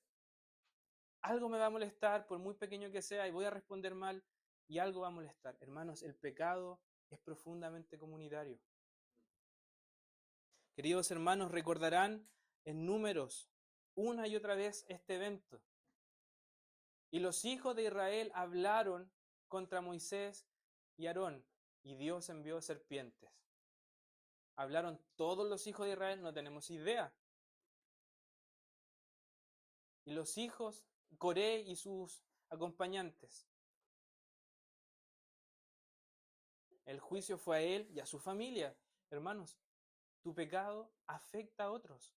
Speaker 2: Algo me va a molestar, por muy pequeño que sea, y voy a responder mal, y algo va a molestar. Hermanos, el pecado es profundamente comunitario. Queridos hermanos, recordarán en Números una y otra vez este evento. Y los hijos de Israel hablaron contra Moisés y Aarón, y Dios envió serpientes. ¿Hablaron todos los hijos de Israel? No tenemos idea. Y los hijos, Coré y sus acompañantes. El juicio fue a él y a su familia. Hermanos, tu pecado afecta a otros.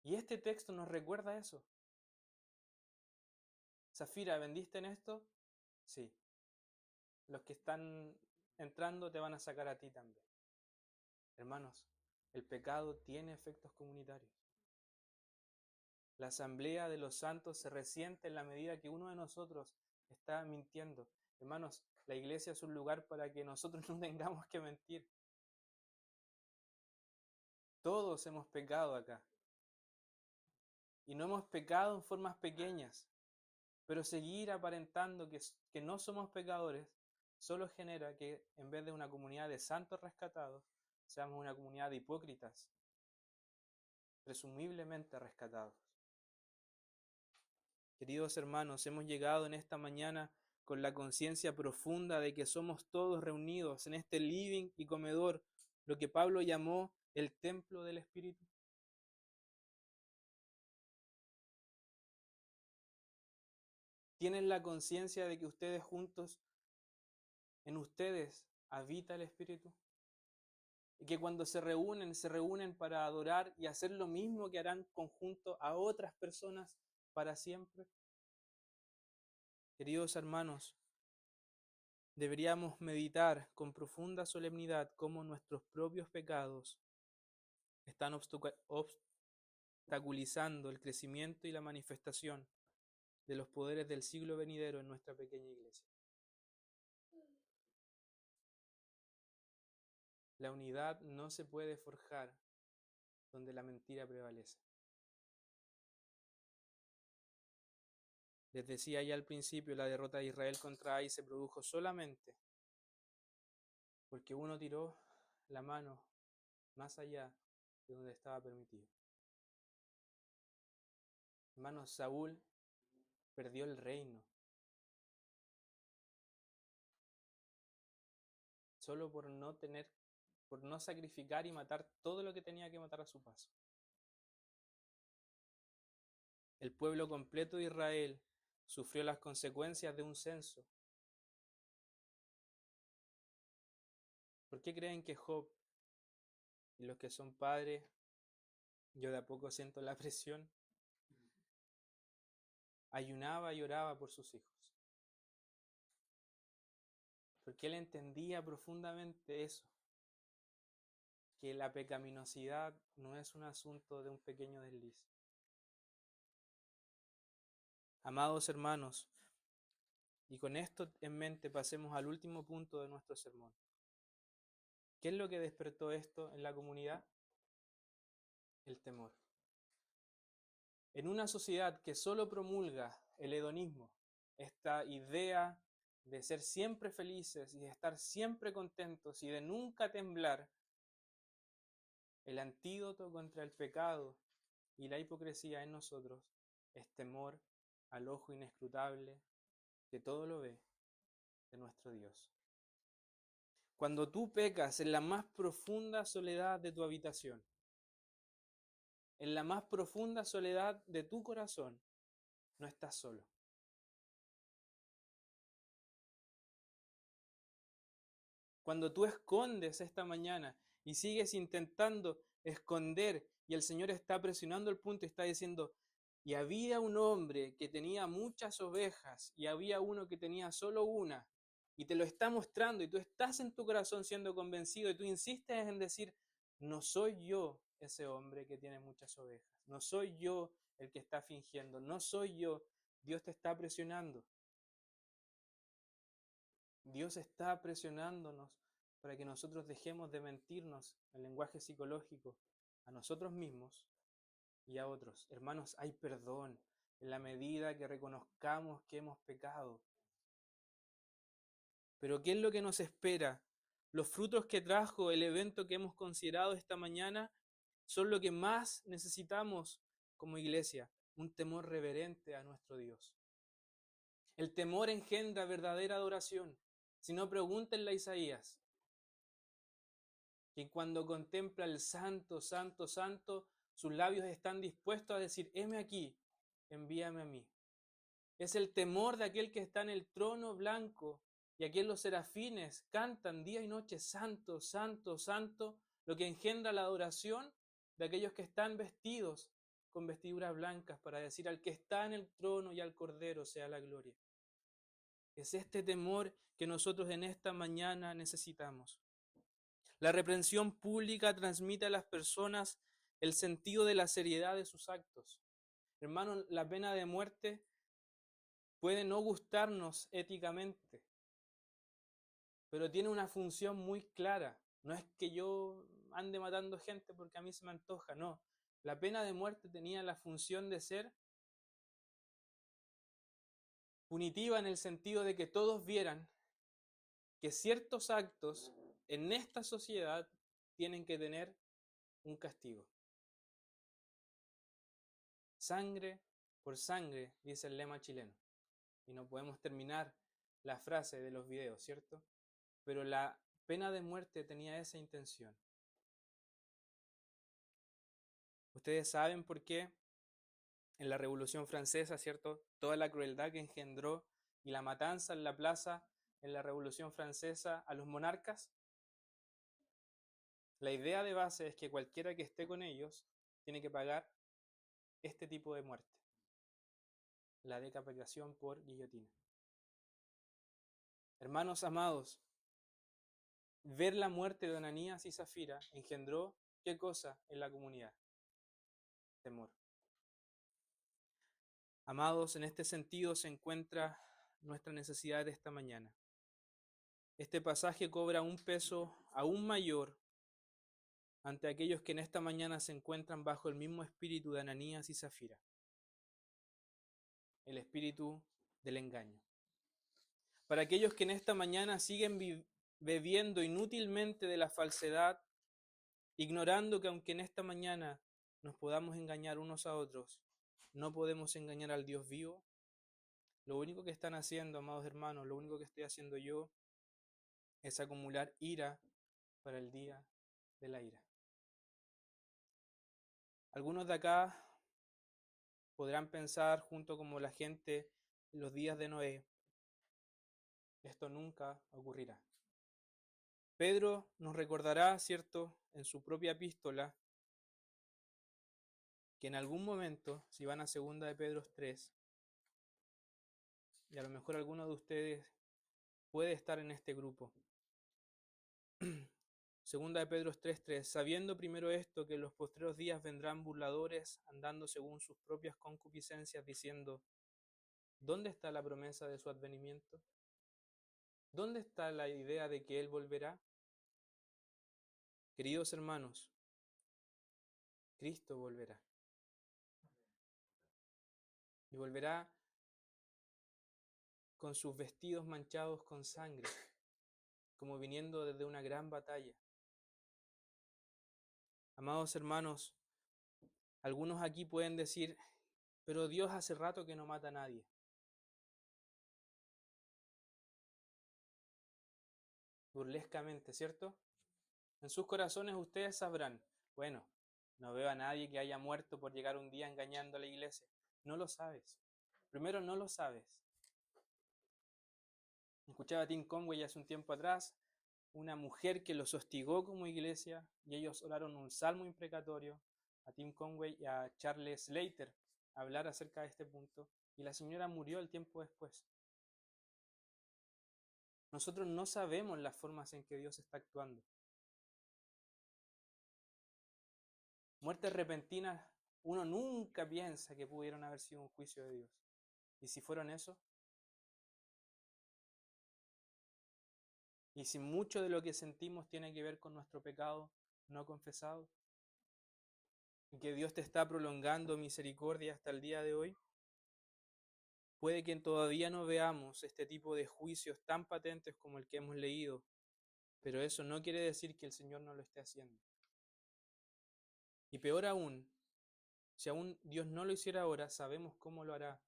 Speaker 2: Y este texto nos recuerda eso. Zafira, ¿vendiste en esto? Sí. Los que están entrando te van a sacar a ti también. Hermanos, el pecado tiene efectos comunitarios. La asamblea de los santos se resiente en la medida que uno de nosotros está mintiendo. Hermanos, la iglesia es un lugar para que nosotros no tengamos que mentir. Todos hemos pecado acá. Y no hemos pecado en formas pequeñas. Pero seguir aparentando que no somos pecadores solo genera que en vez de una comunidad de santos rescatados, seamos una comunidad de hipócritas, presumiblemente rescatados. Queridos hermanos, hemos llegado en esta mañana con la conciencia profunda de que somos todos reunidos en este living y comedor, lo que Pablo llamó el templo del Espíritu. ¿Tienen la conciencia de que ustedes juntos, en ustedes, habita el Espíritu? Y que cuando se reúnen para adorar y hacer lo mismo que harán conjunto a otras personas para siempre. Queridos hermanos, deberíamos meditar con profunda solemnidad cómo nuestros propios pecados están obstaculizando el crecimiento y la manifestación de los poderes del siglo venidero en nuestra pequeña iglesia. La unidad no se puede forjar donde la mentira prevalece. Les decía ya al principio, la derrota de Israel contra Ai se produjo solamente porque uno tiró la mano más allá de donde estaba permitido. Hermanos, Saúl perdió el reino solo por no sacrificar y matar todo lo que tenía que matar a su paso. El pueblo completo de Israel sufrió las consecuencias de un censo. ¿Por qué creen que Job y los que son padres, yo de a poco siento la presión, ayunaba y oraba por sus hijos? Porque él entendía profundamente eso, que la pecaminosidad no es un asunto de un pequeño desliz. Amados hermanos, y con esto en mente pasemos al último punto de nuestro sermón. ¿Qué es lo que despertó esto en la comunidad? El temor. En una sociedad que solo promulga el hedonismo, esta idea de ser siempre felices y de estar siempre contentos y de nunca temblar, el antídoto contra el pecado y la hipocresía en nosotros es temor al ojo inescrutable que todo lo ve de nuestro Dios. Cuando tú pecas en la más profunda soledad de tu habitación, en la más profunda soledad de tu corazón, no estás solo. Cuando tú escondes esta mañana y sigues intentando esconder y el Señor está presionando el punto y está diciendo, y había un hombre que tenía muchas ovejas y había uno que tenía solo una, y te lo está mostrando y tú estás en tu corazón siendo convencido y tú insistes en decir, no soy yo ese hombre que tiene muchas ovejas, no soy yo el que está fingiendo, no soy yo, Dios te está presionando. Dios está presionándonos para que nosotros dejemos de mentirnos en lenguaje psicológico a nosotros mismos y a otros. Hermanos, hay perdón en la medida que reconozcamos que hemos pecado. Pero ¿qué es lo que nos espera? Los frutos que trajo el evento que hemos considerado esta mañana son lo que más necesitamos como iglesia, un temor reverente a nuestro Dios. El temor engendra verdadera adoración. Si no, pregúntenle a Isaías, que cuando contempla el santo, santo, santo, sus labios están dispuestos a decir, heme aquí, envíame a mí. Es el temor de aquel que está en el trono blanco y aquí los serafines cantan día y noche, santo, santo, santo, lo que engendra la adoración de aquellos que están vestidos con vestiduras blancas para decir al que está en el trono y al Cordero sea la gloria. Es este temor que nosotros en esta mañana necesitamos. La reprensión pública transmite a las personas el sentido de la seriedad de sus actos. Hermanos, la pena de muerte puede no gustarnos éticamente, pero tiene una función muy clara. No es que yo ande matando gente porque a mí se me antoja, no. La pena de muerte tenía la función de ser punitiva en el sentido de que todos vieran que ciertos actos en esta sociedad tienen que tener un castigo. Sangre por sangre, dice el lema chileno. Y no podemos terminar la frase de los videos, ¿cierto? Pero la pena de muerte tenía esa intención. Ustedes saben por qué en la Revolución Francesa, ¿cierto? Toda la crueldad que engendró y la matanza en la plaza en la Revolución Francesa a los monarcas. La idea de base es que cualquiera que esté con ellos tiene que pagar este tipo de muerte, la decapitación por guillotina. Hermanos amados, ver la muerte de Ananías y Zafira engendró ¿qué cosa en la comunidad? Temor. Amados, en este sentido se encuentra nuestra necesidad de esta mañana. Este pasaje cobra un peso aún mayor ante aquellos que en esta mañana se encuentran bajo el mismo espíritu de Ananías y Zafira, el espíritu del engaño. Para aquellos que en esta mañana siguen bebiendo inútilmente de la falsedad, ignorando que aunque en esta mañana nos podamos engañar unos a otros, no podemos engañar al Dios vivo. Lo único que están haciendo, amados hermanos, lo único que estoy haciendo yo es acumular ira para el día de la ira. Algunos de acá podrán pensar, junto como la gente en los días de Noé, esto nunca ocurrirá. Pedro nos recordará, ¿cierto?, en su propia epístola, que en algún momento, si van a 2 de Pedro 3, y a lo mejor alguno de ustedes puede estar en este grupo. 2 de Pedro 3:3, sabiendo primero esto, que en los postreros días vendrán burladores, andando según sus propias concupiscencias, diciendo, ¿dónde está la promesa de su advenimiento? ¿Dónde está la idea de que Él volverá? Queridos hermanos, Cristo volverá. Y volverá con sus vestidos manchados con sangre, como viniendo desde una gran batalla. Amados hermanos, algunos aquí pueden decir, pero Dios hace rato que no mata a nadie. Burlescamente, ¿cierto? En sus corazones ustedes sabrán, bueno, no veo a nadie que haya muerto por llegar un día engañando a la iglesia. No lo sabes. Primero, no lo sabes. Escuchaba a Tim Conway hace un tiempo atrás, una mujer que los hostigó como iglesia, y ellos oraron un salmo imprecatorio a Tim Conway y a Charles Slater a hablar acerca de este punto, y la señora murió el tiempo después. Nosotros no sabemos las formas en que Dios está actuando. Muertes repentinas, uno nunca piensa que pudieron haber sido un juicio de Dios. ¿Y si fueron eso? ¿Y si mucho de lo que sentimos tiene que ver con nuestro pecado no confesado? ¿Y que Dios te está prolongando misericordia hasta el día de hoy? Puede que todavía no veamos este tipo de juicios tan patentes como el que hemos leído, pero eso no quiere decir que el Señor no lo esté haciendo. Y peor aún, si aún Dios no lo hiciera ahora, sabemos cómo lo hará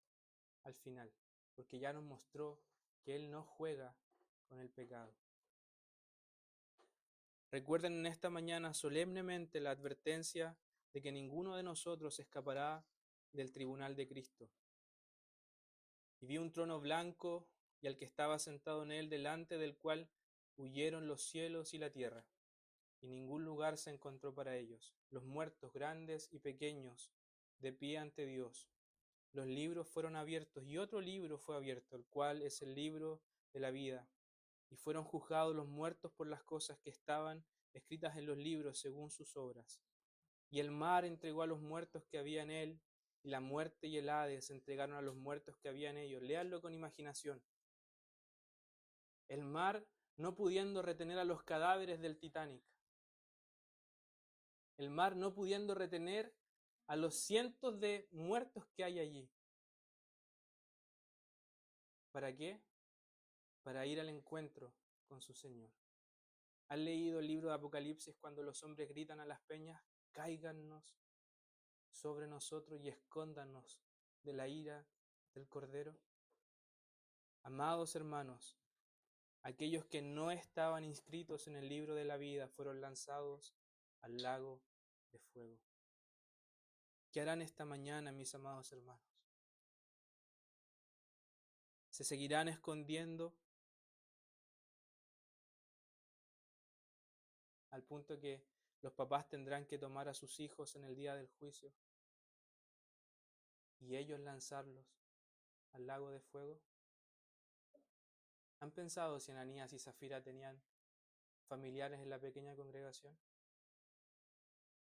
Speaker 2: al final, porque ya nos mostró que Él no juega con el pecado. Recuerden en esta mañana solemnemente la advertencia de que ninguno de nosotros escapará del tribunal de Cristo. Y vi un trono blanco y al que estaba sentado en él, delante del cual huyeron los cielos y la tierra, y ningún lugar se encontró para ellos. Los muertos, grandes y pequeños, de pie ante Dios. Los libros fueron abiertos, y otro libro fue abierto, el cual es el libro de la vida. Y fueron juzgados los muertos por las cosas que estaban escritas en los libros según sus obras. Y el mar entregó a los muertos que había en él, y la muerte y el Hades entregaron a los muertos que había en ellos. Léanlo con imaginación. El mar no pudiendo retener a los cadáveres del Titanic. El mar no pudiendo retener a los cientos de muertos que hay allí. ¿Para qué? Para ir al encuentro con su Señor. ¿Han leído el libro de Apocalipsis cuando los hombres gritan a las peñas, cáiganos sobre nosotros y escóndanos de la ira del Cordero? Amados hermanos, aquellos que no estaban inscritos en el libro de la vida fueron lanzados al lago de fuego. ¿Qué harán esta mañana, mis amados hermanos? ¿Se seguirán escondiendo al punto que los papás tendrán que tomar a sus hijos en el día del juicio y ellos lanzarlos al lago de fuego? ¿Han pensado si Ananías y Zafira tenían familiares en la pequeña congregación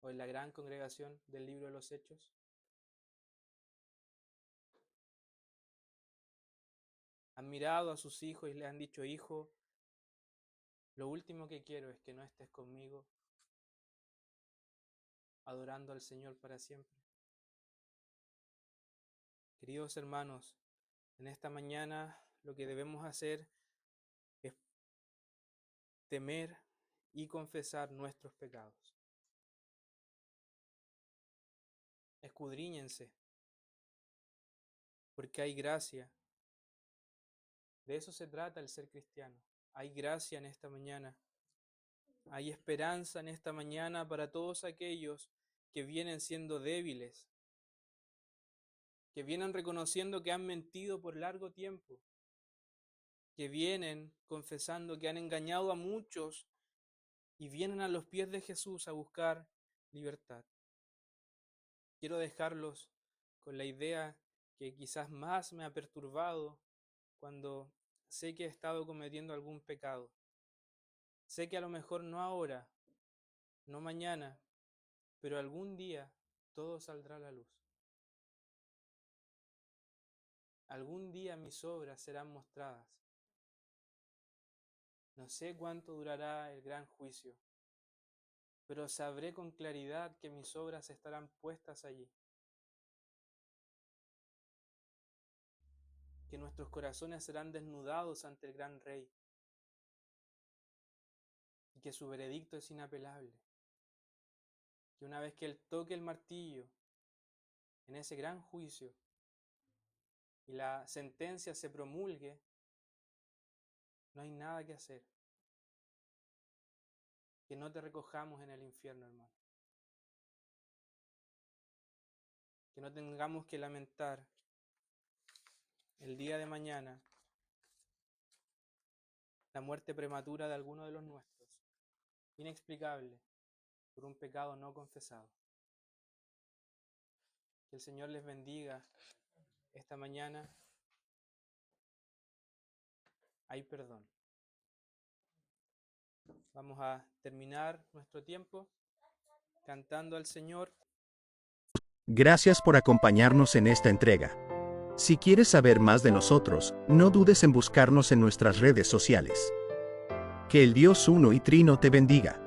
Speaker 2: o en la gran congregación del libro de los Hechos? han mirado a sus hijos y le han dicho: hijo, lo último que quiero es que no estés conmigo adorando al Señor para siempre. Queridos hermanos, en esta mañana lo que debemos hacer es temer y confesar nuestros pecados. Escudriñense, porque hay gracia. De eso se trata el ser cristiano. Hay gracia en esta mañana. Hay esperanza en esta mañana para todos aquellos que vienen siendo débiles, que vienen reconociendo que han mentido por largo tiempo, que vienen confesando que han engañado a muchos y vienen a los pies de Jesús a buscar libertad. Quiero dejarlos con la idea que quizás más me ha perturbado cuando sé que he estado cometiendo algún pecado. Sé que a lo mejor no ahora, no mañana, pero algún día todo saldrá a la luz. Algún día mis obras serán mostradas. No sé cuánto durará el gran juicio, pero sabré con claridad que mis obras estarán puestas allí. Que nuestros corazones serán desnudados ante el gran Rey y que su veredicto es inapelable. Que una vez que Él toque el martillo en ese gran juicio y la sentencia se promulgue, no hay nada que hacer. Que no te recojamos en el infierno, hermano. Que no tengamos que lamentar el día de mañana la muerte prematura de alguno de los nuestros, inexplicable, por un pecado no confesado. Que el Señor les bendiga esta mañana. Hay perdón. Vamos a terminar nuestro tiempo cantando al Señor.
Speaker 1: Gracias por acompañarnos en esta entrega. Si quieres saber más de nosotros, no dudes en buscarnos en nuestras redes sociales. Que el Dios Uno y Trino te bendiga.